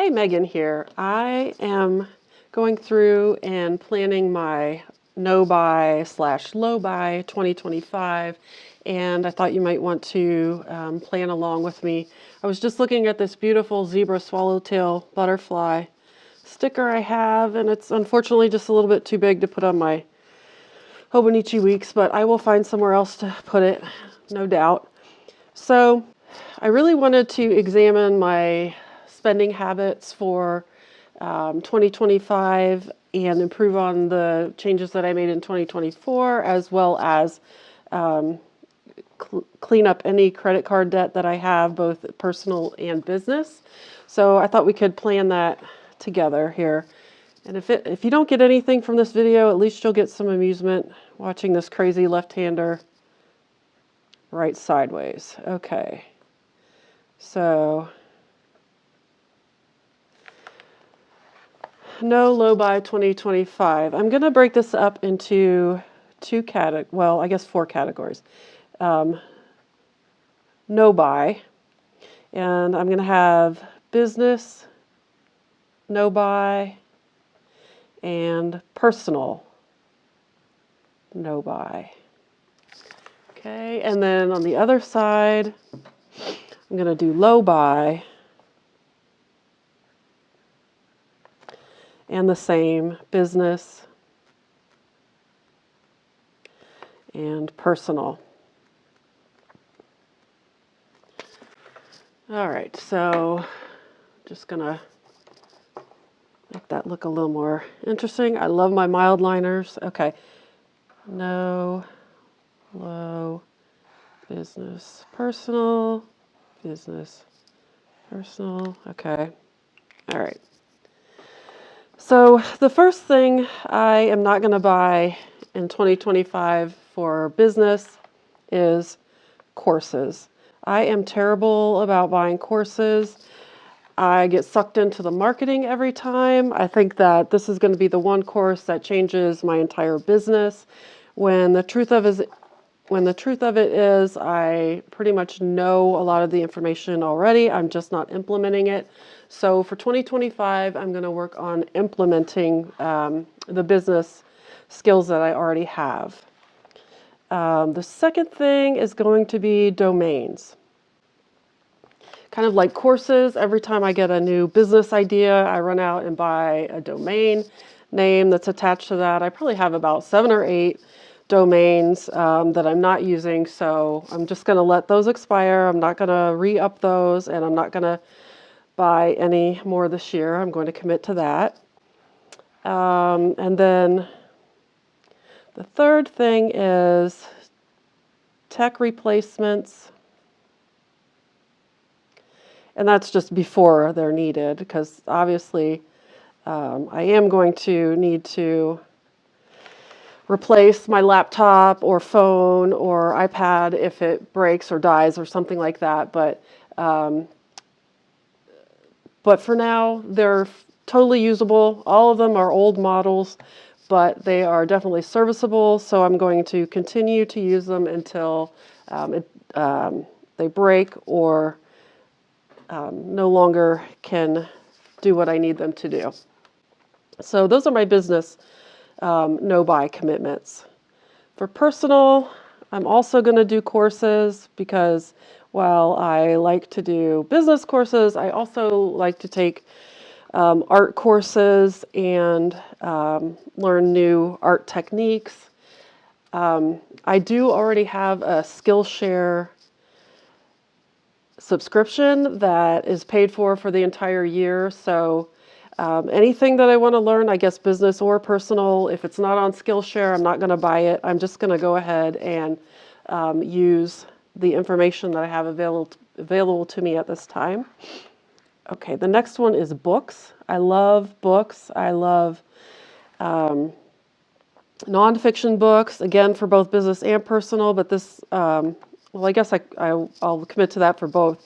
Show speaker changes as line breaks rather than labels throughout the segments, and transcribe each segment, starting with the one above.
Hey, Megan here. I am going through and planning my no buy / low buy 2025, and I thought you might want to plan along with me. I was just looking at this beautiful zebra swallowtail butterfly sticker I have, and it's unfortunately just a little bit too big to put on my Hobonichi Weeks, but I will find somewhere else to put it, no doubt. So I really wanted to examine my spending habits for 2025 and improve on the changes that I made in 2024, as well as clean up any credit card debt that I have, both personal and business. So I thought we could plan that together here. And if you don't get anything from this video, at least you'll get some amusement watching this crazy left-hander write sideways. Okay. So no low buy 2025. I'm going to break this up into four categories. No buy, and I'm going to have business, no buy, and personal, no buy. Okay, and then on the other side, I'm going to do low buy, and the same, business and personal. All right, so just gonna make that look a little more interesting. I love my mild liners. Okay, no, low, business, personal, business, personal. Okay, all right. So the first thing I am not going to buy in 2025 for business is courses. I am terrible about buying courses. I get sucked into the marketing every time. I think that this is going to be the one course that changes my entire business, when the truth of it is I pretty much know a lot of the information already. I'm just not implementing it. So for 2025, I'm going to work on implementing the business skills that I already have. The second thing is going to be domains. Kind of like courses, every time I get a new business idea, I run out and buy a domain name that's attached to that. I probably have about 7 or 8 domains that I'm not using, so I'm just going to let those expire. I'm not going to re-up those, and I'm not going to buy any more this year. I'm going to commit to that. And then the third thing is tech replacements. And that's just before they're needed, because obviously I am going to need to replace my laptop or phone or iPad if it breaks or dies or something like that. But for now, they're totally usable. All of them are old models, but they are definitely serviceable. So I'm going to continue to use them until they break or no longer can do what I need them to do. So those are my business no-buy commitments. For personal, I'm also going to do courses, because while I like to do business courses, I also like to take art courses and learn new art techniques. I do already have a Skillshare subscription that is paid for the entire year. So anything that I want to learn, I guess business or personal, if it's not on Skillshare, I'm not going to buy it. I'm just going to go ahead and use the information that I have available to me at this time. Okay, the next one is books. I love books. I love nonfiction books, again, for both business and personal, but this, well, I guess I'll commit to that for both.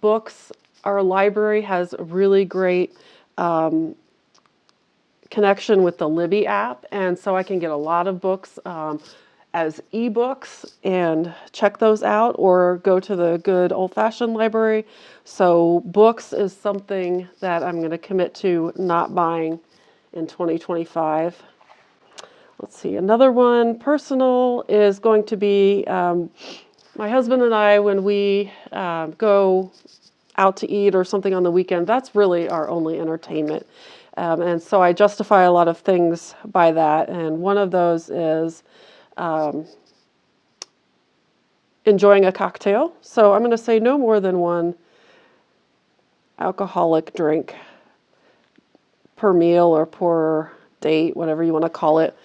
Books, our library has a really great connection with the Libby app, and so I can get a lot of books as ebooks and check those out, or go to the good old-fashioned library. So books is something that I'm going to commit to not buying in 2025. Let's see, another one, personal, is going to be my husband and I, when we go out to eat or something on the weekend, that's really our only entertainment. And so I justify a lot of things by that. And one of those is enjoying a cocktail. So I'm going to say no more than one alcoholic drink per meal or per date, whatever you want to call it.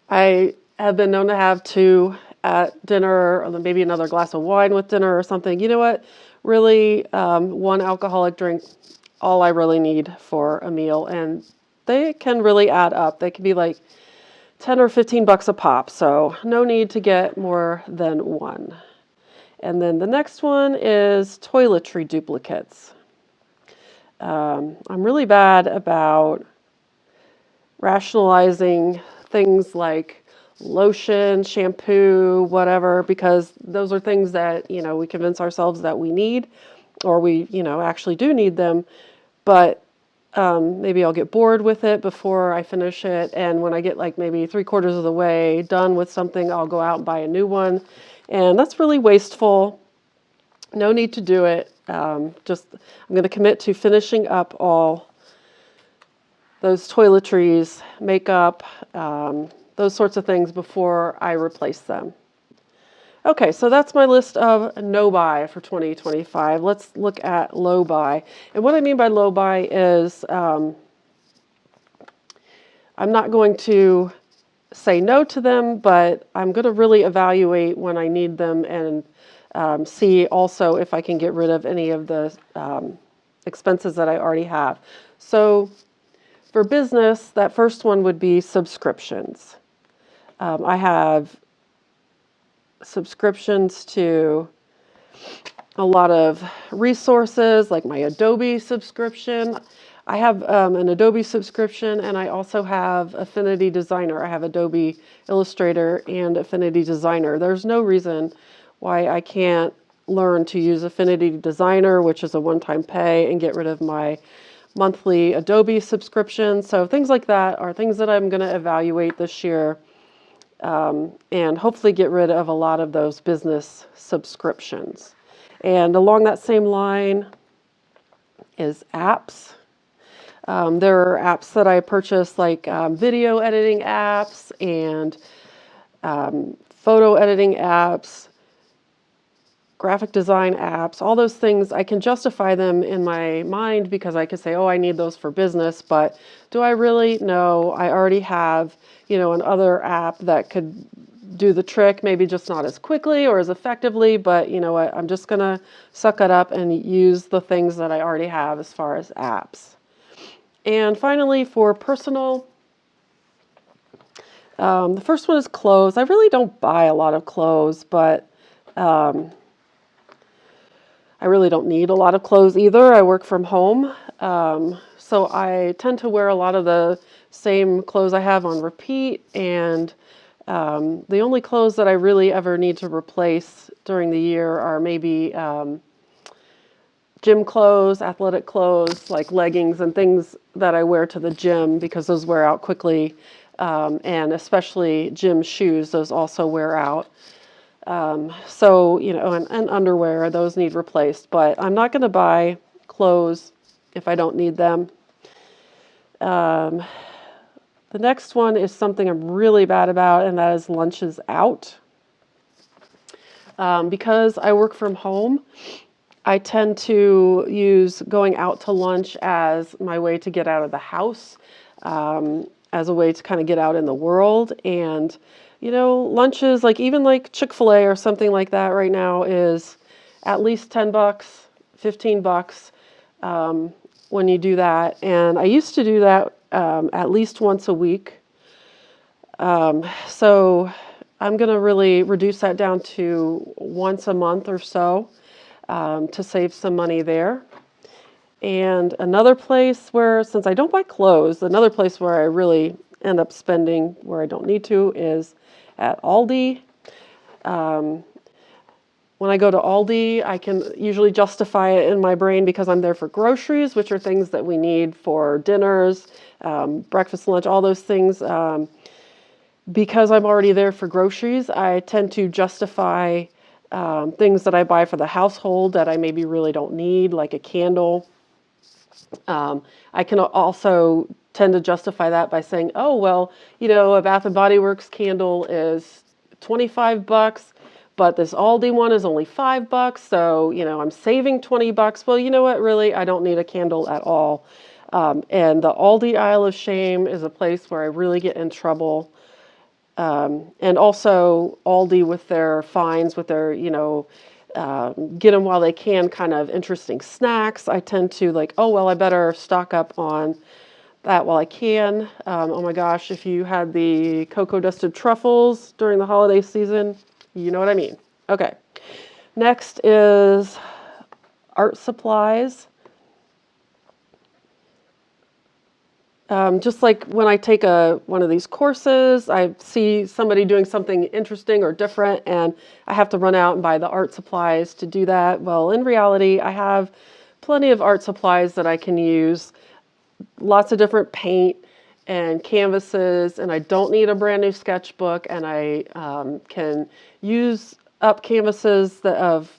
I have been known to have two at dinner, or maybe another glass of wine with dinner or something. You know what? Really, one alcoholic drink, all I really need for a meal. And they can really add up. They can be like 10 or 15 bucks a pop. So no need to get more than one. And then the next one is toiletry duplicates. I'm really bad about rationalizing things like lotion, shampoo, whatever, because those are things that, we convince ourselves that we need, or we, actually do need them. But maybe I'll get bored with it before I finish it. And when I get like maybe 3/4 of the way done with something, I'll go out and buy a new one. And that's really wasteful. No need to do it. I'm going to commit to finishing up all those toiletries, makeup, those sorts of things before I replace them. Okay, so that's my list of no buy for 2025. Let's look at low buy. And what I mean by low buy is I'm not going to say no to them, but I'm going to really evaluate when I need them and see also if I can get rid of any of the expenses that I already have. So for business, that first one would be subscriptions. I have subscriptions to a lot of resources, like my Adobe subscription. I have an Adobe subscription, and I also have Affinity Designer. I have Adobe Illustrator and Affinity Designer. There's no reason why I can't learn to use Affinity Designer, which is a one-time pay, and get rid of my monthly Adobe subscription. So things like that are things that I'm going to evaluate this year, and hopefully get rid of a lot of those business subscriptions. And along that same line is apps. There are apps that I purchased, like video editing apps and photo editing apps, graphic design apps, all those things. I can justify them in my mind because I could say, oh, I need those for business, but do I really? No, I already have, another app that could do the trick, maybe just not as quickly or as effectively, but you know what, I'm just gonna suck it up and use the things that I already have as far as apps. And finally, for personal, the first one is clothes. I really don't buy a lot of clothes, but I really don't need a lot of clothes either. I work from home, so I tend to wear a lot of the same clothes I have on repeat, and the only clothes that I really ever need to replace during the year are maybe gym clothes, athletic clothes, like leggings and things that I wear to the gym because those wear out quickly, and especially gym shoes, those also wear out. So, and underwear, those need replaced, but I'm not going to buy clothes if I don't need them. The next one is something I'm really bad about, and that is lunches out. Because I work from home, I tend to use going out to lunch as my way to get out of the house, as a way to kind of get out in the world. And lunches, like even like Chick-fil-A or something like that right now is at least 10 bucks, 15 bucks when you do that. And I used to do that at least once a week. So I'm going to really reduce that down to once a month or so to save some money there. And another place where, since I don't buy clothes, another place where I really end up spending where I don't need to is at Aldi. When I go to Aldi, I can usually justify it in my brain because I'm there for groceries, which are things that we need for dinners, breakfast, lunch, all those things. Because I'm already there for groceries, I tend to justify things that I buy for the household that I maybe really don't need, like a candle. I can also tend to justify that by saying, oh, well, a Bath and Body Works candle is 25 bucks, but this Aldi one is only $5. So, I'm saving 20 bucks. Well, you know what? Really, I don't need a candle at all. And the Aldi aisle of shame is a place where I really get in trouble. And also Aldi with their fines, with their, get them while they can kind of interesting snacks. I tend to like, oh, well, I better stock up on that while I can. Oh my gosh, if you had the cocoa dusted truffles during the holiday season, you know what I mean. Okay. Next is art supplies. Just like when I take one of these courses, I see somebody doing something interesting or different, and I have to run out and buy the art supplies to do that. Well, in reality, I have plenty of art supplies that I can use, lots of different paint and canvases, and I don't need a brand new sketchbook, and I can use up canvases of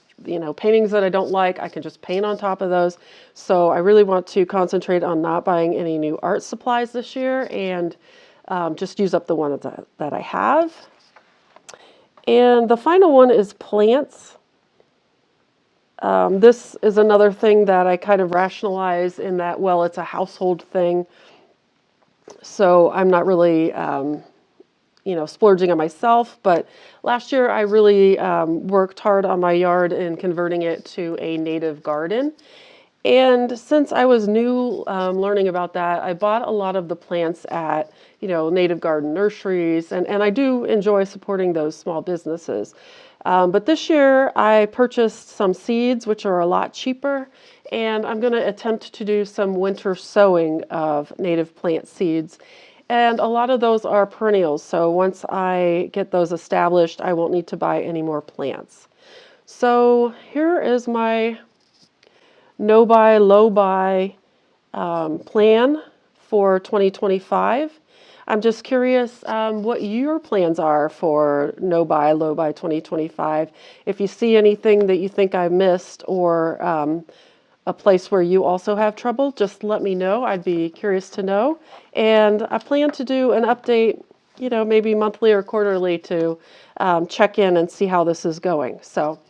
paintings that I don't like. I can just paint on top of those. So I really want to concentrate on not buying any new art supplies this year and just use up the one that I have. And the final one is plants. This is another thing that I kind of rationalize in that, well, it's a household thing. So I'm not really splurging on myself, but last year I really worked hard on my yard and converting it to a native garden. And since I was new learning about that, I bought a lot of the plants at, native garden nurseries, and I do enjoy supporting those small businesses. But this year I purchased some seeds, which are a lot cheaper, and I'm going to attempt to do some winter sowing of native plant seeds. And a lot of those are perennials, so once I get those established, I won't need to buy any more plants. So here is my no-buy, low-buy plan for 2025. I'm just curious what your plans are for no-buy, low-buy 2025. If you see anything that you think I missed or a place where you also have trouble, just let me know. I'd be curious to know. And I plan to do an update, maybe monthly or quarterly to check in and see how this is going. So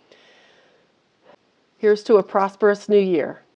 here's to a prosperous new year.